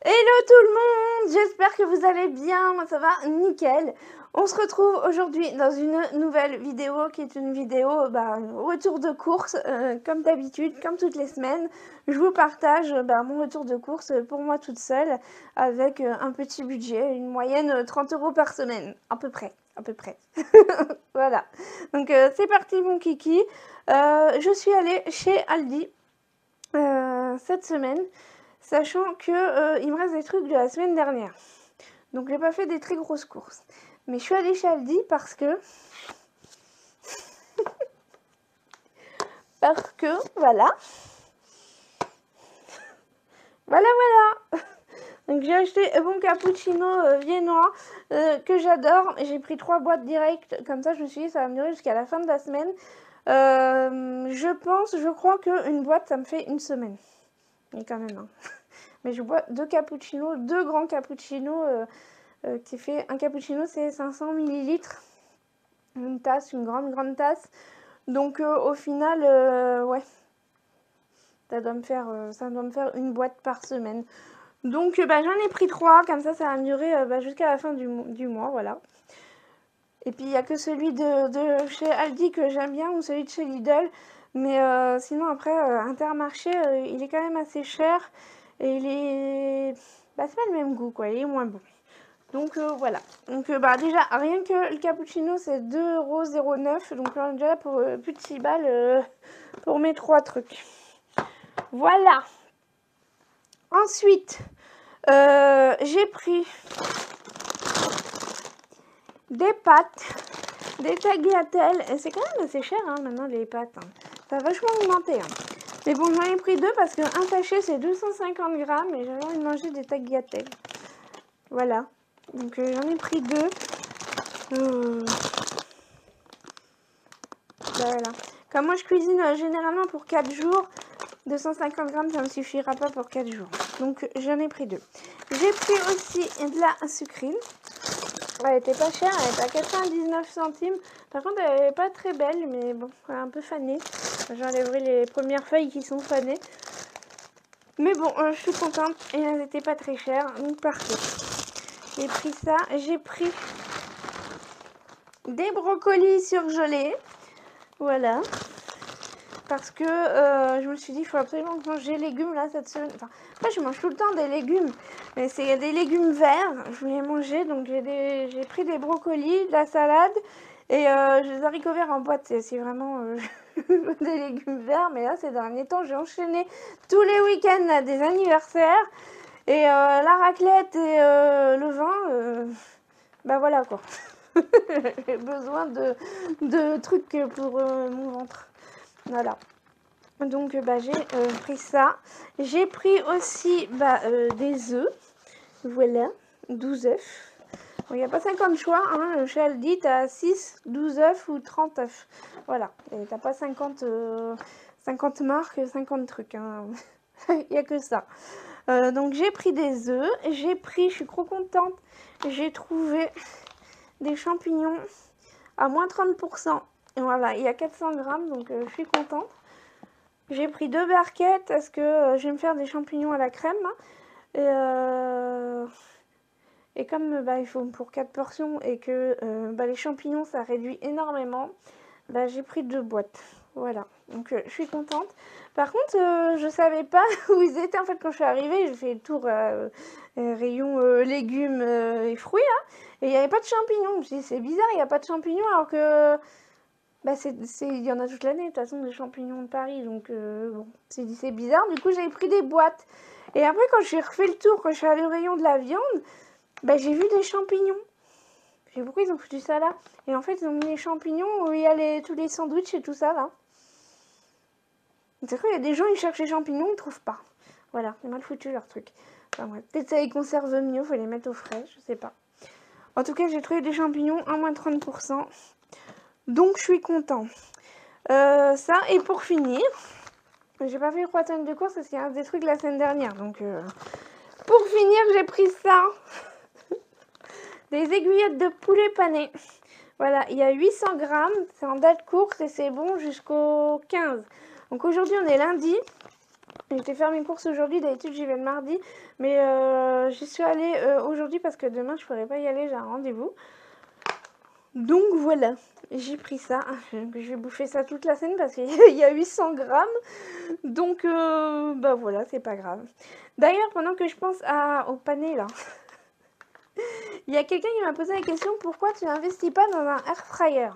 Hello tout le monde, j'espère que vous allez bien, moi ça va nickel. On se retrouve aujourd'hui dans une nouvelle vidéo qui est une vidéo retour de course, comme d'habitude, comme toutes les semaines. Je vous partage mon retour de course pour moi toute seule avec un petit budget, une moyenne 30 € par semaine, à peu près. Voilà, donc c'est parti mon kiki. Je suis allée chez Aldi cette semaine, sachant que il me reste des trucs de la semaine dernière. Donc j'ai pas fait des très grosses courses. Mais je suis allée chez Aldi parce que... voilà. Voilà. Donc j'ai acheté un bon cappuccino viennois que j'adore. J'ai pris 3 boîtes directes. Comme ça je me suis dit ça va me durer jusqu'à la fin de la semaine. Je crois qu'une boîte ça me fait une semaine. Mais quand même. Hein. Mais je bois 2 cappuccinos, 2 grands cappuccinos qui fait un cappuccino c'est 500 ml. Une tasse, une grande tasse. Donc au final, ouais, ça doit me faire une boîte par semaine. Donc j'en ai pris 3, comme ça va me durer jusqu'à la fin du mois, voilà. Et puis il n'y a que celui de chez Aldi que j'aime bien, ou celui de chez Lidl. Mais sinon après, Intermarché, il est quand même assez cher. Et il est... c'est pas le même goût, quoi, il est moins bon. Donc voilà. Donc déjà, rien que le cappuccino, c'est 2,09 €. Donc on est déjà pour plus de 6 balles pour mes 3 trucs. Voilà. Ensuite, j'ai pris des pâtes, des tagliatelles. Et c'est quand même assez cher hein, maintenant les pâtes. Hein. Ça a vachement augmenté. Hein. Mais bon, j'en ai pris 2 parce qu'un sachet c'est 250 grammes et j'avais envie de manger des tagliatelles. Voilà. Donc j'en ai pris 2. Voilà. Comme moi je cuisine généralement pour 4 jours, 250 grammes ça ne me suffira pas pour 4 jours. Donc j'en ai pris 2. J'ai pris aussi de la sucrine. Elle était pas chère, elle était à 99 centimes. Par contre elle n'est pas très belle, mais bon, elle est un peu fanée. J'enlèverai les premières feuilles qui sont fanées. Mais bon, je suis contente et elles n'étaient pas très chères, donc parfait. J'ai pris ça, j'ai pris des brocolis surgelés, voilà, parce que je me suis dit il faut absolument que je mange des légumes là cette semaine. Enfin, moi je mange tout le temps des légumes, mais c'est des légumes verts, je voulais manger, donc j'ai pris des brocolis, de la salade et des haricots verts en boîte, c'est vraiment des légumes verts, mais là ces derniers temps j'ai enchaîné tous les week-ends à des anniversaires. Et la raclette et le vin, voilà quoi. J'ai besoin de trucs pour mon ventre. Voilà. Donc j'ai pris ça. J'ai pris aussi des œufs. Voilà, 12 œufs. Bon, il n'y a pas 50 choix. Hein. Chez Aldi, tu as 6, 12 œufs ou 30 œufs. Voilà. Et tu n'as pas 50 marques, 50 trucs. Hein. Il n'y a que ça. Donc j'ai pris des œufs, je suis trop contente, j'ai trouvé des champignons à moins 30%. Et voilà, il y a 400 grammes, donc je suis contente. J'ai pris 2 barquettes parce que je vais me faire des champignons à la crème. Et comme il faut pour 4 portions et que les champignons ça réduit énormément, j'ai pris 2 boîtes. Voilà, donc je suis contente. Par contre, je savais pas où ils étaient en fait quand je suis arrivée. J'ai fait le tour rayon légumes et fruits là, et il n'y avait pas de champignons. Je me suis dit c'est bizarre, il n'y a pas de champignons alors que il y en a toute l'année de toute façon des champignons de Paris. Donc bon, c'est bizarre. Du coup j'ai pris des boîtes. Et après quand j'ai refait le tour, quand je suis allée au rayon de la viande, j'ai vu des champignons. Je sais pourquoi ils ont foutu ça là. Et en fait ils ont mis les champignons où il y a tous les sandwichs et tout ça là. C'est vrai, il y a des gens, ils cherchent les champignons, ils trouvent pas. Voilà, c'est mal foutu leur truc. Enfin, ouais. Peut-être ça les conserve mieux, faut les mettre au frais, je sais pas. En tout cas, j'ai trouvé des champignons à moins 30%. Donc, je suis content. Ça, et pour finir, j'ai pas fait 3 tonnes de courses parce qu'il y a des trucs la semaine dernière. Donc, pour finir, j'ai pris ça. Des aiguillettes de poulet pané. Voilà, il y a 800 grammes, c'est en date courte et c'est bon jusqu'au 15. Donc aujourd'hui on est lundi. J'étais faire mes courses aujourd'hui, d'habitude j'y vais le mardi, mais j'y suis allée aujourd'hui parce que demain je pourrais pas y aller, j'ai un rendez-vous. Donc voilà, j'ai pris ça. Je vais bouffer ça toute la semaine parce qu'il y a 800 grammes. Donc bah voilà, c'est pas grave. D'ailleurs, pendant que je pense au panier là, il y a quelqu'un qui m'a posé la question, pourquoi tu n'investis pas dans un air fryer?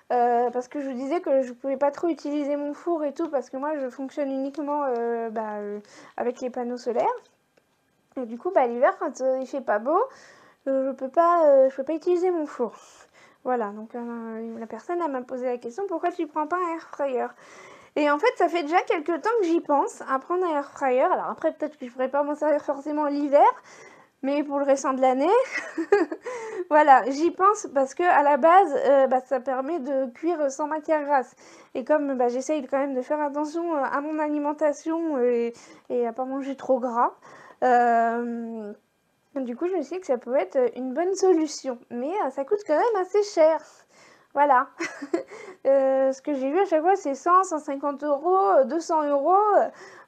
Parce que je vous disais que je pouvais pas trop utiliser mon four et tout parce que moi je fonctionne uniquement avec les panneaux solaires. Et du coup l'hiver quand il fait pas beau, je peux pas utiliser mon four. Voilà, donc la personne m'a posé la question, pourquoi tu prends pas un air fryer? Et en fait ça fait déjà quelques temps que j'y pense à prendre un air fryer. Alors après peut-être que je pourrais pas m'en servir forcément l'hiver, mais pour le restant de l'année, voilà, j'y pense parce que à la base, ça permet de cuire sans matière grasse. Et comme j'essaye quand même de faire attention à mon alimentation et à pas manger trop gras, du coup je me suis dit que ça pouvait être une bonne solution. Mais ça coûte quand même assez cher. Voilà. Ce que j'ai vu à chaque fois c'est 100, 150 euros, 200 euros.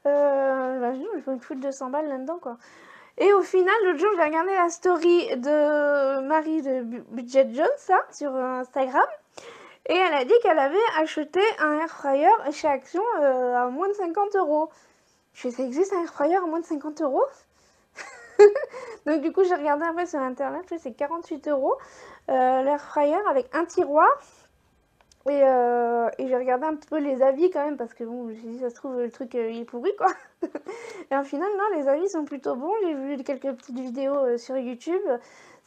Je peux me foutre 200 balles là-dedans quoi. Et au final, l'autre jour, j'ai regardé la story de Marie de Budget Jones sur Instagram. Et elle a dit qu'elle avait acheté un air fryer chez Action à moins de 50 euros. Je sais, ça existe un air fryer à moins de 50 euros? Donc du coup, j'ai regardé après sur internet, c'est 48 euros l'air fryer avec un tiroir. Et j'ai regardé un petit peu les avis quand même parce que bon, je me suis dit ça se trouve le truc il est pourri quoi. Et au final non, les avis sont plutôt bons. J'ai vu quelques petites vidéos sur YouTube.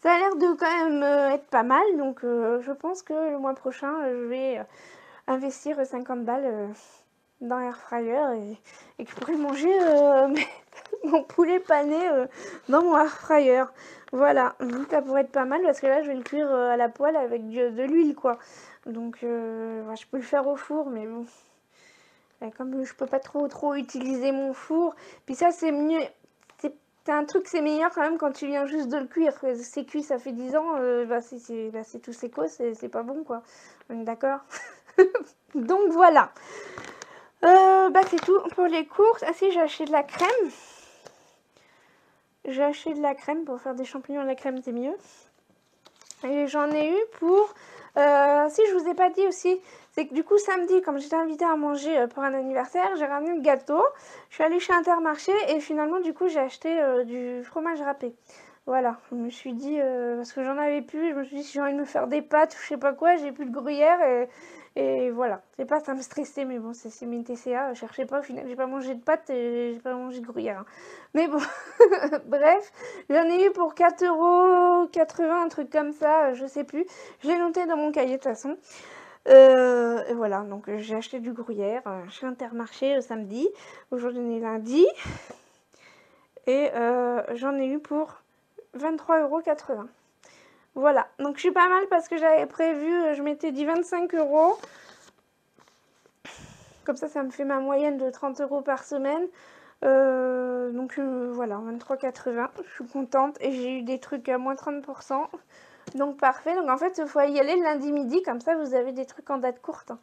Ça a l'air de quand même être pas mal, donc je pense que le mois prochain je vais investir 50 balles dans l'air fryer et que je pourrai manger mon poulet pané dans mon air fryer. Voilà, ça pourrait être pas mal parce que là je vais le cuire à la poêle avec de l'huile quoi. Donc je peux le faire au four, mais bon, comme je peux pas trop utiliser mon four, puis ça c'est mieux, c'est un truc c'est meilleur quand même quand tu viens juste de le cuire. C'est cuit, ça fait 10 ans, c'est tout séco, c'est pas bon quoi. On est d'accord? Donc voilà. C'est tout pour les courses. Ah si, j'ai acheté de la crème. J'ai acheté de la crème pour faire des champignons à la crème, c'est mieux. Et j'en ai eu pour... si je vous ai pas dit aussi, c'est que du coup samedi, comme j'étais invitée à manger pour un anniversaire, j'ai ramené le gâteau. Je suis allée chez Intermarché et finalement du coup j'ai acheté du fromage râpé. Voilà, je me suis dit, parce que j'en avais plus, je me suis dit si j'ai envie de me faire des pâtes ou je sais pas quoi, j'ai plus de gruyère et voilà. C'est pas ça me stressait, mais bon, c'est mes TCA, je cherchais pas, au final j'ai pas mangé de pâtes et j'ai pas mangé de gruyère. Hein. Mais bon, bref, j'en ai eu pour 4,80 €, un truc comme ça, je sais plus. Je l'ai noté dans mon cahier de toute façon. Et voilà, donc j'ai acheté du gruyère chez Intermarché samedi. Aujourd'hui on est lundi. Et j'en ai eu pour 23,80 €. Voilà, donc je suis pas mal parce que j'avais prévu, je m'étais dit 25 €. Comme ça me fait ma moyenne de 30 € par semaine. Donc voilà, 23,80 €. Je suis contente et j'ai eu des trucs à moins 30%. Donc parfait. Donc en fait, il faut y aller le lundi midi. Comme ça, vous avez des trucs en date courte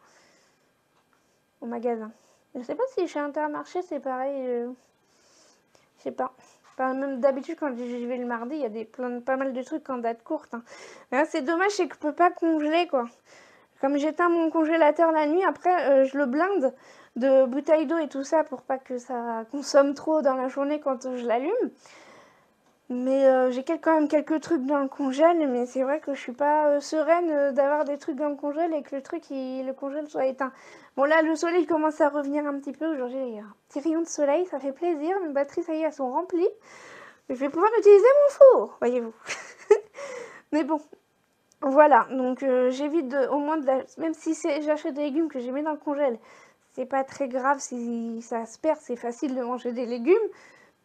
au magasin. Je sais pas si chez Intermarché, c'est pareil. Je sais pas. Enfin, même d'habitude, quand j'y vais le mardi, il y a pas mal de trucs en date courte. Hein. Mais c'est dommage, c'est que je peux pas congeler, quoi. Comme j'éteins mon congélateur la nuit, après, je le blinde de bouteilles d'eau et tout ça pour pas que ça consomme trop dans la journée quand je l'allume. Mais j'ai quand même quelques trucs dans le congèle, mais c'est vrai que je suis pas sereine d'avoir des trucs dans le congèle et que le congèle soit éteint. Bon là, le soleil commence à revenir un petit peu. Aujourd'hui, il y a un petit rayon de soleil, ça fait plaisir. Mes batteries, ça y est, elles sont remplies. Je vais pouvoir utiliser mon four, voyez-vous. Mais bon, voilà. Donc j'évite au moins même si j'achète des légumes que j'ai mis dans le congèle, c'est pas très grave si ça se perd, c'est facile de manger des légumes.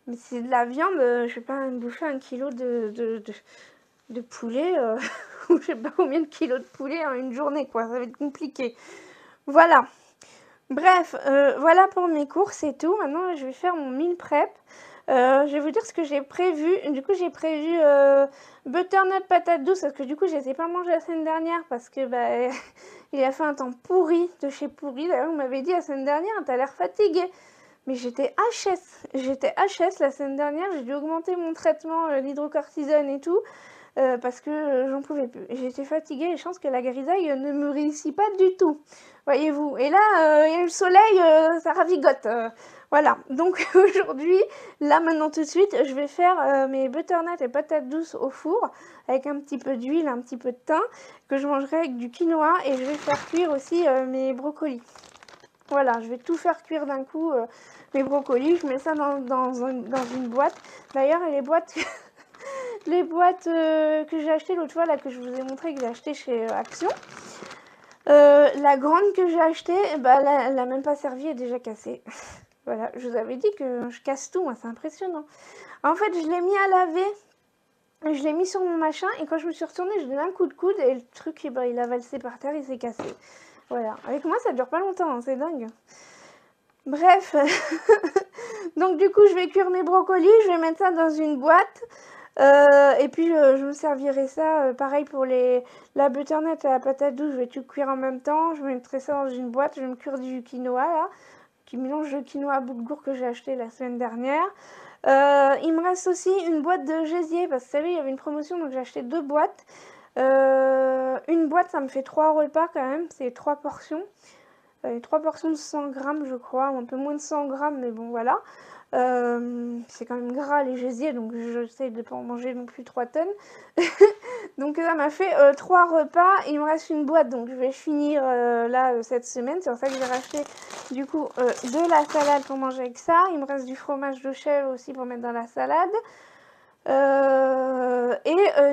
Mais si c'est de la viande, je vais pas me bouffer 1 kilo de poulet, ou je sais pas combien de kilos de poulet en une journée, quoi. Ça va être compliqué. Voilà. Bref, voilà pour mes courses et tout. Maintenant, je vais faire mon meal prep. Je vais vous dire ce que j'ai prévu. Du coup, j'ai prévu butternut patate douce parce que du coup, je les ai pas mangées la semaine dernière parce que il a fait un temps pourri de chez pourri. D'ailleurs, vous m'avez dit la semaine dernière, t'as l'air fatiguée. Mais j'étais HS la semaine dernière, j'ai dû augmenter mon traitement d'hydrocortisone et tout, parce que j'en pouvais plus. J'étais fatiguée et je pense que la grisaille ne me réussit pas du tout, voyez-vous. Et là, il y a le soleil, ça ravigote. Voilà, donc aujourd'hui, là maintenant tout de suite, je vais faire mes butternuts et patates douces au four, avec un petit peu d'huile, un petit peu de thym, que je mangerai avec du quinoa, et je vais faire cuire aussi mes brocolis. Voilà, je vais tout faire cuire d'un coup, mes brocolis, je mets ça dans une boîte. D'ailleurs, les boîtes... les boîtes que j'ai achetées l'autre fois, là, que je vous ai montré, que j'ai acheté chez Action. La grande que j'ai achetée, bah, elle n'a même pas servi, elle est déjà cassée. Voilà, je vous avais dit que je casse tout, hein, c'est impressionnant. En fait, je l'ai mis à laver, je l'ai mis sur mon machin, et quand je me suis retournée, je donné un coup de coude, et le truc, bah, il a valsé par terre, il s'est cassé. Voilà, avec moi, ça dure pas longtemps, hein, c'est dingue. Bref, donc du coup, je vais cuire mes brocolis, je vais mettre ça dans une boîte. Et puis je me servirai ça, pareil pour la butternut et la patate douce, je vais tout cuire en même temps, je mettrai ça dans une boîte, je vais me cuire du quinoa là, qui mélange le quinoa à boulgour que j'ai acheté la semaine dernière. Il me reste aussi une boîte de gésier, parce que vous savez, il y avait une promotion, donc j'ai acheté 2 boîtes. Une boîte, ça me fait 3 repas quand même, c'est 3 portions. 3 portions de 100 grammes je crois, ou un peu moins de 100 grammes, mais bon voilà. C'est quand même gras les gésiers, donc j'essaie de ne pas en manger non plus 3 tonnes. Donc ça m'a fait 3 repas, il me reste une boîte, donc je vais finir là cette semaine. C'est pour ça que j'ai racheté du coup de la salade pour manger avec ça. Il me reste du fromage de chèvre aussi pour mettre dans la salade. Il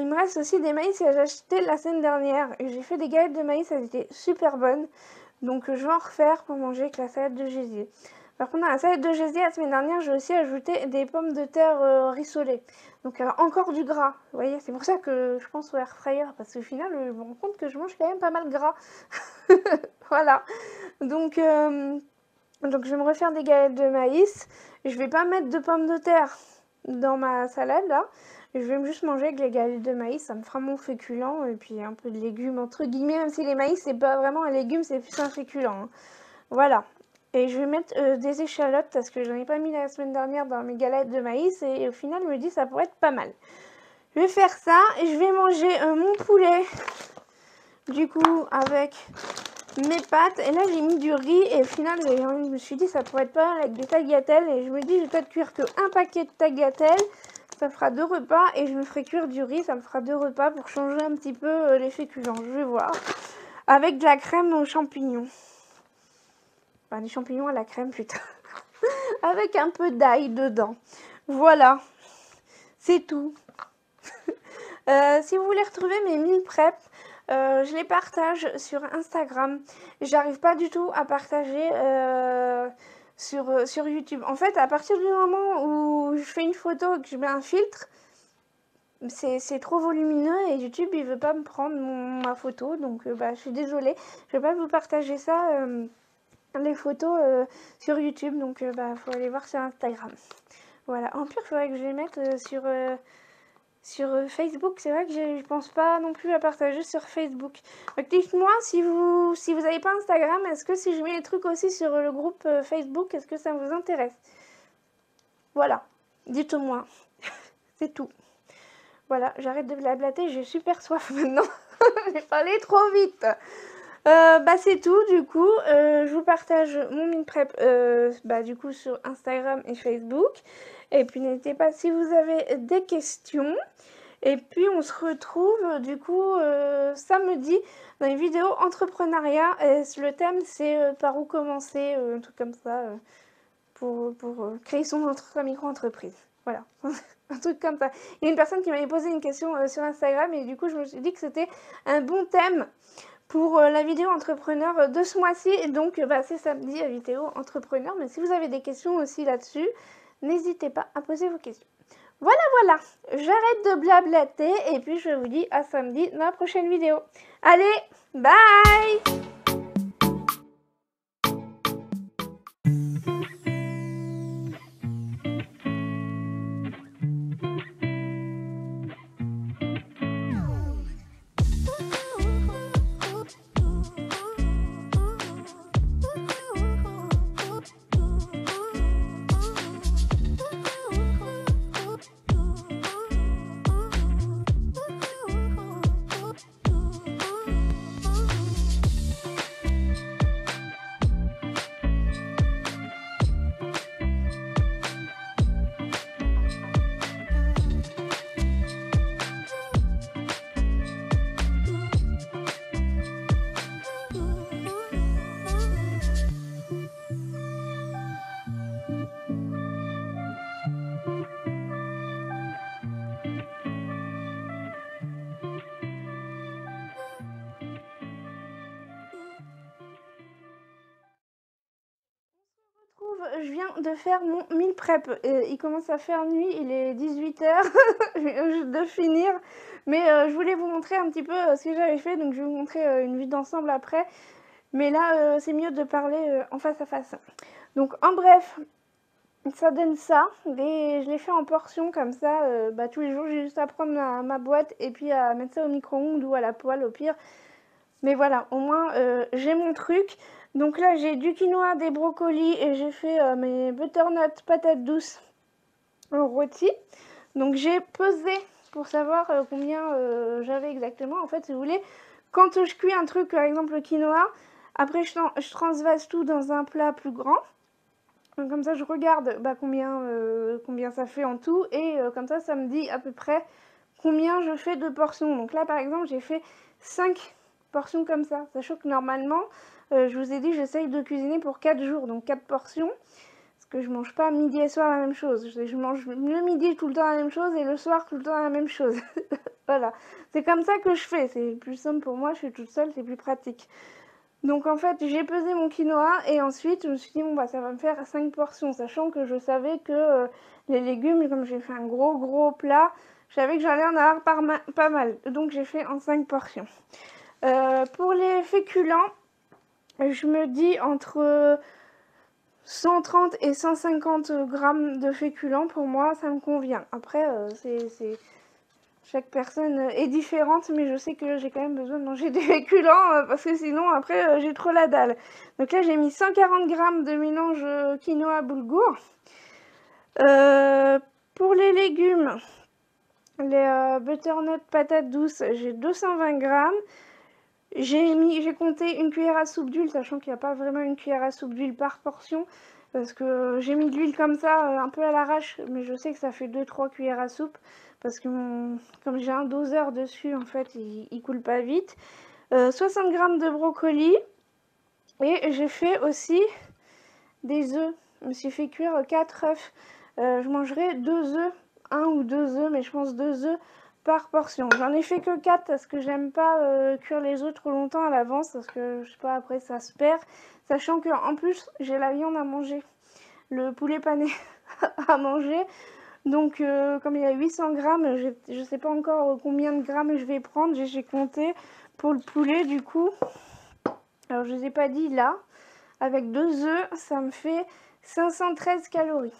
me reste aussi des maïs que j'ai acheté la semaine dernière. J'ai fait des galettes de maïs, elles étaient super bonnes. Donc je vais en refaire pour manger avec la salade de gésier. Par contre, dans la salade de gésier, la semaine dernière, j'ai aussi ajouté des pommes de terre rissolées. Donc encore du gras. Vous voyez, c'est pour ça que je pense au air fryer. Parce qu'au final, je me rends compte que je mange quand même pas mal gras. Voilà. Donc je vais me refaire des galettes de maïs. Je vais pas mettre de pommes de terre dans ma salade là. Je vais juste manger avec les galettes de maïs, ça me fera mon féculent et puis un peu de légumes entre guillemets, même si les maïs c'est pas vraiment un légume, c'est plus un féculent. Hein. Voilà. Et je vais mettre des échalotes parce que j'en ai pas mis la semaine dernière dans mes galettes de maïs et au final je me dis ça pourrait être pas mal. Je vais faire ça et je vais manger mon poulet du coup avec mes pâtes. Et là j'ai mis du riz et au final je me suis dit ça pourrait être pas mal avec des tagliatelles et je me dis je vais peut-être cuire que un paquet de tagliatelles. Ça fera 2 repas et je me ferai cuire du riz, ça me fera 2 repas pour changer un petit peu les féculents, je vais voir. Avec de la crème aux champignons. Enfin, des champignons à la crème, putain. Avec un peu d'ail dedans. Voilà. C'est tout. Si vous voulez retrouver mes meal prep, je les partage sur Instagram. J'arrive pas du tout à partager... sur YouTube. En fait, à partir du moment où je fais une photo et que je mets un filtre, c'est trop volumineux et YouTube il veut pas me prendre ma photo, donc bah, je suis désolée, je vais pas vous partager ça, les photos sur YouTube, donc bah, faut aller voir sur Instagram. Voilà, en pire, il faudrait que je les mette sur Facebook, c'est vrai que je pense pas non plus à partager sur Facebook. Donc dites-moi si vous n'avez pas Instagram, est-ce que si je mets les trucs aussi sur le groupe Facebook, est-ce que ça vous intéresse? Voilà, dites-moi, c'est tout. Voilà, j'arrête de blablater, j'ai super soif maintenant, j'ai parlé trop vite. Bah c'est tout du coup, je vous partage mon meal prep bah, du coup sur Instagram et Facebook. Et puis n'hésitez pas si vous avez des questions. Et puis on se retrouve du coup samedi dans une vidéo entrepreneuriat. Et le thème c'est par où commencer, un truc comme ça, pour créer sa micro-entreprise. Voilà, un truc comme ça. Il y a une personne qui m'avait posé une question sur Instagram et du coup je me suis dit que c'était un bon thème pour la vidéo entrepreneur de ce mois-ci. Et donc bah, c'est samedi la vidéo entrepreneur. Mais si vous avez des questions aussi là-dessus, n'hésitez pas à poser vos questions. Voilà, voilà, j'arrête de blablater et puis je vous dis à samedi dans la prochaine vidéo. Allez, bye! je viens de faire mon meal prep. Il commence à faire nuit, il est 18 h. Je viens juste de finir. Mais je voulais vous montrer un petit peu ce que j'avais fait. Donc je vais vous montrer une vue d'ensemble après. Mais là, c'est mieux de parler en face à face. Donc en bref, ça donne ça. Je l'ai fait en portions comme ça. Tous les jours, j'ai juste à prendre ma boîte et puis à mettre ça au micro-ondes ou à la poêle au pire. Mais voilà, au moins j'ai mon truc. Donc là j'ai du quinoa, des brocolis et j'ai fait mes butternut patates douces en rôti. Donc j'ai pesé pour savoir combien j'avais exactement. En fait, si vous voulez, quand je cuis un truc, par exemple le quinoa, après je transvase tout dans un plat plus grand. Donc comme ça je regarde combien ça fait en tout et comme ça me dit à peu près combien je fais de portions. Donc là par exemple j'ai fait 5 portions comme ça, sachant que normalement je vous ai dit j'essaye de cuisiner pour 4 jours, donc 4 portions, parce que je mange pas midi et soir la même chose. Je mange le midi tout le temps la même chose et le soir tout le temps la même chose. Voilà, c'est comme ça que je fais, c'est plus simple pour moi, je suis toute seule, c'est plus pratique. Donc en fait j'ai pesé mon quinoa et ensuite je me suis dit bon ça va me faire 5 portions, sachant que je savais que les légumes, comme j'ai fait un gros plat, je savais que j'allais en avoir pas mal, donc j'ai fait en 5 portions. Pour les féculents, je me dis entre 130 et 150 grammes de féculents, pour moi ça me convient. Après chaque personne est différente, mais je sais que j'ai quand même besoin de manger des féculents parce que sinon après j'ai trop la dalle. Donc là j'ai mis 140 grammes de mélange quinoa boulgour. Pour les légumes, les butternut patates douces, j'ai 220 grammes. J'ai compté une cuillère à soupe d'huile, sachant qu'il n'y a pas vraiment une cuillère à soupe d'huile par portion. Parce que j'ai mis de l'huile comme ça, un peu à l'arrache, mais je sais que ça fait 2-3 cuillères à soupe. Parce que comme j'ai un doseur dessus, en fait, il coule pas vite. 60 grammes de brocoli. Et j'ai fait aussi des œufs. Je me suis fait cuire 4 œufs. Je mangerai 2 œufs, 1 ou 2 œufs, mais je pense 2 œufs par portion. J'en ai fait que 4 parce que j'aime pas cuire les œufs trop longtemps à l'avance parce que je sais pas, après ça se perd. Sachant que en plus j'ai la viande à manger, le poulet pané à manger. Donc comme il y a 800 grammes, je sais pas encore combien de grammes je vais prendre, j'ai compté pour le poulet du coup. Alors je ne vous ai pas dit là, avec 2 œufs ça me fait 513 calories.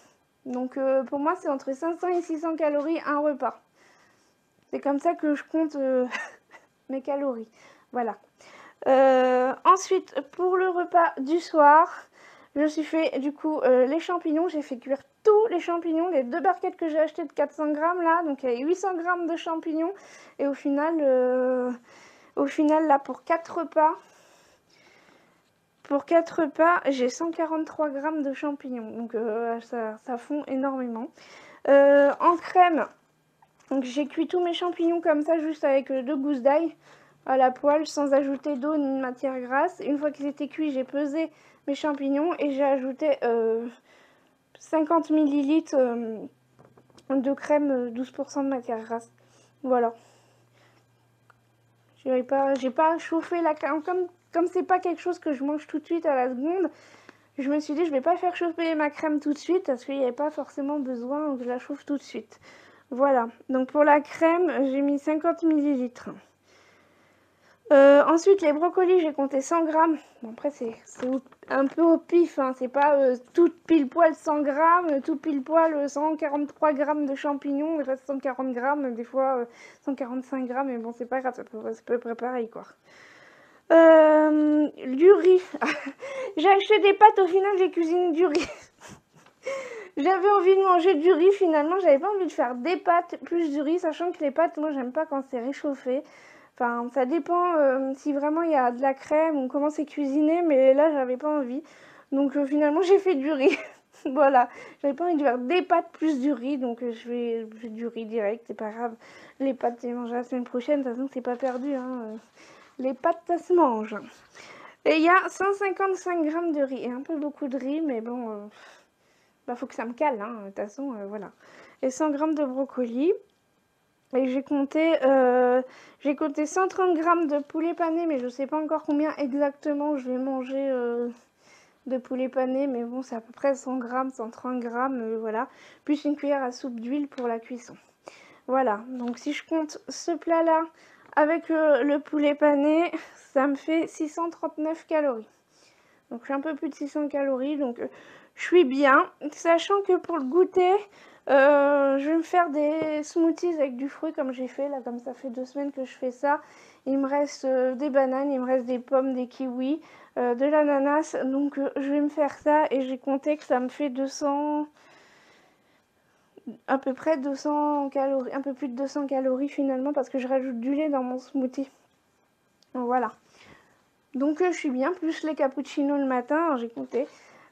Donc pour moi c'est entre 500 et 600 calories un repas. C'est comme ça que je compte mes calories. Voilà. Ensuite, pour le repas du soir, je me suis fait du coup les champignons. J'ai fait cuire tous les champignons, les 2 barquettes que j'ai achetées de 400 grammes là. Donc il y avait 800 grammes de champignons. Et au final là pour 4 repas, j'ai 143 grammes de champignons. Donc ça fond énormément. En crème, donc j'ai cuit tous mes champignons comme ça, juste avec 2 gousses d'ail à la poêle, sans ajouter d'eau ni de matière grasse. Une fois qu'ils étaient cuits, j'ai pesé mes champignons et j'ai ajouté 50 ml de crème 12% de matière grasse. Voilà. J'ai pas chauffé la crème. Comme c'est pas quelque chose que je mange tout de suite à la seconde, je me suis dit je vais pas faire chauffer ma crème tout de suite parce qu'il n'y avait pas forcément besoin que je la chauffe tout de suite. Voilà, donc pour la crème, j'ai mis 50 ml. Ensuite, les brocolis, j'ai compté 100 grammes. Bon, après, c'est un peu au pif, hein. C'est pas tout pile poil 100 grammes, tout pile poil 143 grammes de champignons, il reste 140 grammes, des fois 145 grammes, mais bon, c'est pas grave, c'est à peu près pareil, quoi. Du riz. J'ai acheté des pâtes, au final, j'ai cuisiné du riz. J'avais envie de manger du riz finalement, j'avais pas envie de faire des pâtes plus du riz, sachant que les pâtes, moi j'aime pas quand c'est réchauffé. Enfin, ça dépend si vraiment il y a de la crème ou comment c'est cuisiné, mais là j'avais pas envie. Donc finalement j'ai fait du riz. Voilà, j'avais pas envie de faire des pâtes plus du riz, donc je fais du riz direct, c'est pas grave. Les pâtes, c'est manger la semaine prochaine, de toute façon c'est pas perdu, hein. Les pâtes, ça se mange. Et il y a 155 grammes de riz, et un peu beaucoup de riz, mais bon... faut que ça me cale, hein, de toute façon, voilà. Et 100 grammes de brocoli. Et j'ai compté 130 grammes de poulet pané, mais je sais pas encore combien exactement je vais manger de poulet pané, mais bon, c'est à peu près 100 grammes, 130 grammes, voilà. Plus une cuillère à soupe d'huile pour la cuisson. Voilà, donc si je compte ce plat-là avec le poulet pané, ça me fait 639 calories. Donc je suis un peu plus de 600 calories, donc je suis bien. Sachant que pour le goûter, je vais me faire des smoothies avec du fruit comme j'ai fait là, comme ça fait 2 semaines que je fais ça. Il me reste des bananes, il me reste des pommes, des kiwis, de l'ananas. Donc je vais me faire ça et j'ai compté que ça me fait 200, à peu près 200 calories, un peu plus de 200 calories finalement parce que je rajoute du lait dans mon smoothie. Voilà. Donc je suis bien, plus les cappuccinos le matin, j'ai compté.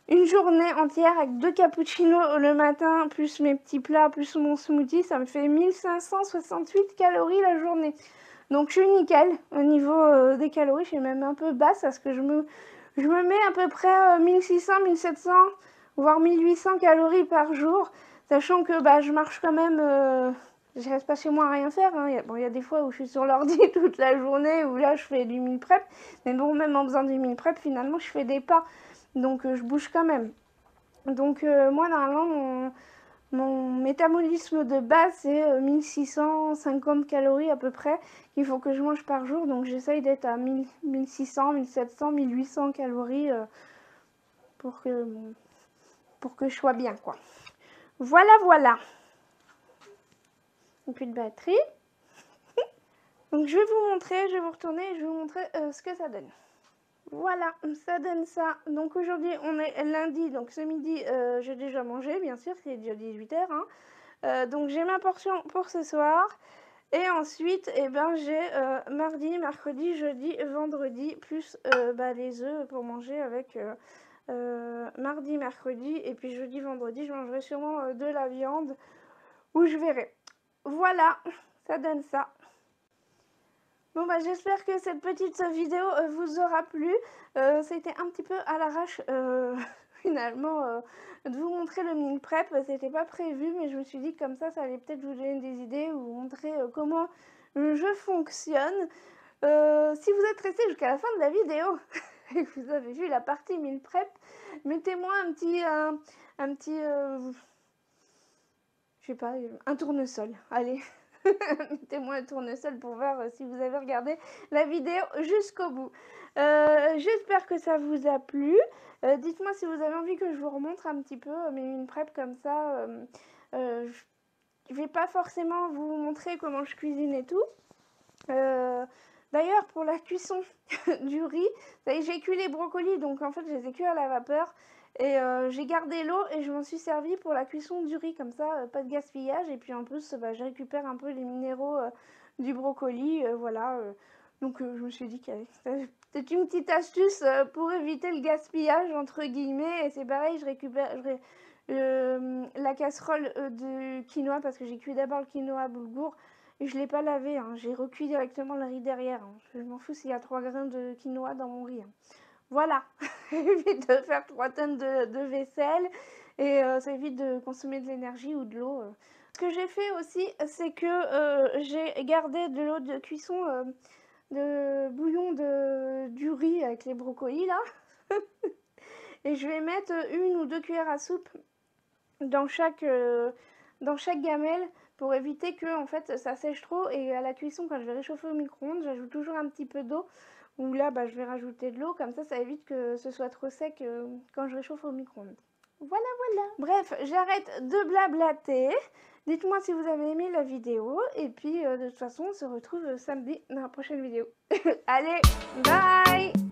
Une journée entière avec 2 cappuccinos le matin, plus mes petits plats, plus mon smoothie, ça me fait 1568 calories la journée. Donc je suis nickel au niveau des calories, je suis même un peu basse parce que je me mets à peu près 1600, 1700, voire 1800 calories par jour. Sachant que bah, je marche quand même, je reste pas chez moi à rien faire. Hein. Il y a des fois où je suis sur l'ordi toute la journée, où là je fais du meal prep. Mais bon, même en faisant du meal prep, finalement je fais des pas. Donc je bouge quand même. Donc moi normalement mon métabolisme de base c'est 1650 calories à peu près qu'il faut que je mange par jour. Donc j'essaye d'être à 1600, 1700, 1800 calories pour que je sois bien quoi. Voilà, voilà. Plus de batterie. Donc je vais vous montrer, je vais vous retourner et je vais vous montrer ce que ça donne. Voilà, ça donne ça. Donc aujourd'hui on est lundi, donc ce midi j'ai déjà mangé, bien sûr, c'est déjà 18h. Hein. Donc j'ai ma portion pour ce soir. Et ensuite, eh ben, j'ai mardi, mercredi, jeudi, vendredi, plus les œufs pour manger avec mardi, mercredi. Et puis jeudi, vendredi, je mangerai sûrement de la viande ou je verrai. Voilà, ça donne ça. Bon bah j'espère que cette petite vidéo vous aura plu. C'était un petit peu à l'arrache finalement de vous montrer le meal prep. C'était pas prévu mais je me suis dit que comme ça allait peut-être vous donner des idées ou vous montrer comment je fonctionne. Si vous êtes resté jusqu'à la fin de la vidéo et que vous avez vu la partie meal prep, mettez-moi un petit je sais pas, un tournesol. Allez. Mettez-moi un tournesol pour voir si vous avez regardé la vidéo jusqu'au bout. J'espère que ça vous a plu. Dites-moi si vous avez envie que je vous remontre un petit peu mes meal prep comme ça. Je vais pas forcément vous montrer comment je cuisine et tout. D'ailleurs, pour la cuisson du riz, j'ai cuit les brocolis, donc en fait, je les ai cuits à la vapeur. Et j'ai gardé l'eau et je m'en suis servi pour la cuisson du riz, comme ça, pas de gaspillage. Et puis en plus, je récupère un peu les minéraux du brocoli, voilà. Donc je me suis dit que c'était une petite astuce pour éviter le gaspillage, entre guillemets. Et c'est pareil, je récupère la casserole de quinoa, parce que j'ai cuit d'abord le quinoa boulgour. Et je ne l'ai pas lavé, hein. J'ai recuit directement le riz derrière. Hein. Je m'en fous s'il y a 3 grains de quinoa dans mon riz. Hein. Voilà, ça évite de faire 3 tonnes de vaisselle et ça évite de consommer de l'énergie ou de l'eau. Ce que j'ai fait aussi, c'est que j'ai gardé de l'eau de cuisson, de bouillon du riz avec les brocolis là. Et je vais mettre 1 ou 2 cuillères à soupe dans chaque gamelle pour éviter que en fait ça sèche trop. Et à la cuisson, quand je vais réchauffer au micro-ondes, j'ajoute toujours un petit peu d'eau. Ou là, je vais rajouter de l'eau, comme ça évite que ce soit trop sec quand je réchauffe au micro-ondes. Voilà, voilà. Bref, j'arrête de blablater. Dites-moi si vous avez aimé la vidéo. Et puis, de toute façon, on se retrouve samedi dans la prochaine vidéo. Allez, bye!